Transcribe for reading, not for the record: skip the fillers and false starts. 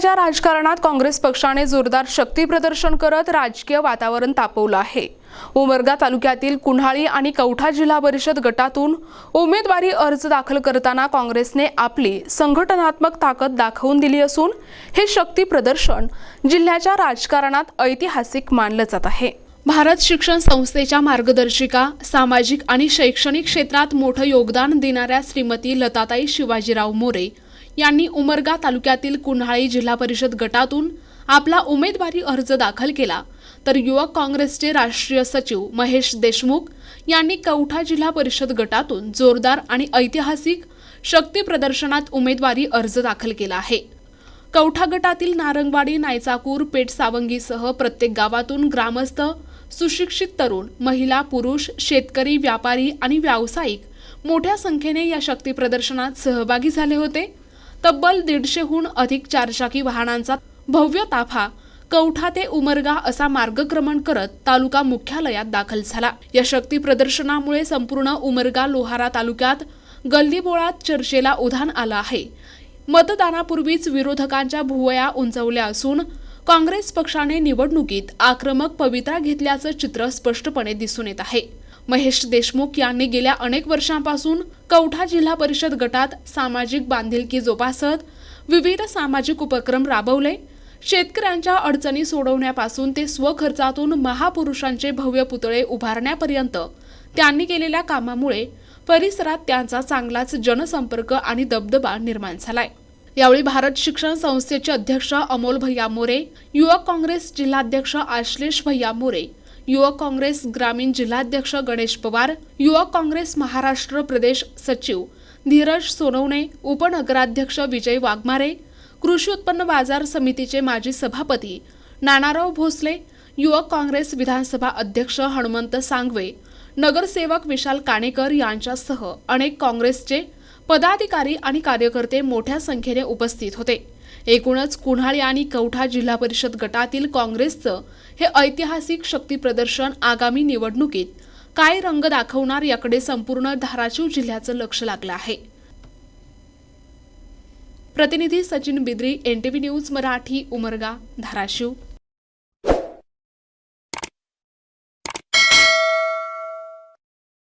जिल्ह्याच्या राजकारणात काँग्रेस पक्षाने जोरदार शक्ती प्रदर्शन करत राजकीय वातावरण तापवलं आहे। उमरगा तालुक्यातील कुन्हाळी आणि कौठा जिल्हा परिषद गटातून उमेदवारी अर्ज दाखल करताना काँग्रेसने आपली संघटनात्मक ताकद दाखवून दिली असून हे शक्ती प्रदर्शन जिल्ह्याच्या राजकारणात ऐतिहासिक मानलं जात आहे। भारत शिक्षण संस्थेच्या मार्गदर्शिका, सामाजिक आणि शैक्षणिक क्षेत्रात मोठं योगदान देणाऱ्या श्रीमती लताताई शिवाजीराव मोरे यांनी उमरगा तालुक्यातील कुन्हाळी जिल्हा परिषद गटातून आपला उमेदवारी अर्ज दाखल केला, तर युवक काँग्रेसचे राष्ट्रीय सचिव महेश देशमुख यांनी कौठा जिल्हा परिषद गटातून जोरदार आणि ऐतिहासिक शक्ती प्रदर्शनात उमेदवारी अर्ज दाखल केला आहे। कौठा गटातील नारंगवाडी, नायचाकूर, पेठ सावंगीसह प्रत्येक गावातून ग्रामस्थ, सुशिक्षित तरुण, महिला, पुरुष, शेतकरी, व्यापारी आणि व्यावसायिक मोठ्या संख्येने या शक्ती प्रदर्शनात सहभागी झाले होते। तब्बल 150हून अधिक चारचाकी वाहनांचा भव्य ताफा कौठा ते उमरगा असा मार्गक्रमण करत तालुका मुख्यालयात दाखल झाला। या शक्ती प्रदर्शनामुळे संपूर्ण उमरगा लोहारा तालुक्यात गल्लीबोळात चर्चेला उधाण आलं आहे। मतदानापूर्वीच विरोधकांच्या भुवया उंचावल्या असून काँग्रेस पक्षाने निवडणुकीत आक्रमक पवित्रा घेतल्याचं चित्र स्पष्टपणे दिसून येत आहे। महेश देशमुख यांनी गेल्या अनेक वर्षांपासून कौठा जिल्हा परिषद गटात सामाजिक बांधिलकी जोपासत विविध सामाजिक उपक्रम राबवले। शेतकऱ्यांच्या अडचणी सोडवण्यापासून ते स्वखर्चातून महापुरुषांचे भव्य पुतळे उभारण्यापर्यंत त्यांनी केलेल्या कामामुळे परिसरात त्यांचा चांगलाच जनसंपर्क आणि दबदबा निर्माण झालाय। यावेळी भारत शिक्षण संस्थेचे अध्यक्ष अमोल भैया मोरे, युवक काँग्रेस जिल्हाध्यक्ष आश्लेष भैया मोरे, युवक काँग्रेस ग्रामीण जिल्हाध्यक्ष गणेश पवार, युवक काँग्रेस महाराष्ट्र प्रदेश सचिव धीरज सोनवणे, उपनगराध्यक्ष विजय वाघमारे, कृषी उत्पन्न बाजार समितीचे माजी सभापती नानाराव भोसले, युवक काँग्रेस विधानसभा अध्यक्ष हनुमंत सांगवे, नगरसेवक विशाल काणेकर यांच्यासह अनेक काँग्रेसचे पदाधिकारी आणि कार्यकर्ते मोठ्या संख्येने उपस्थित होते। एकूणच कुन्हाळी आणि कौठा जिल्हा परिषद गटातील काँग्रेसचं हे ऐतिहासिक शक्ती प्रदर्शन आगामी निवडणुकीत काय रंग दाखवणार याकडे संपूर्ण धाराशिव जिल्ह्याचं लक्ष लागलं आहे। प्रतिनिधी सचिन बिद्री, NTV न्यूज मराठी, उमरगा, धाराशिव।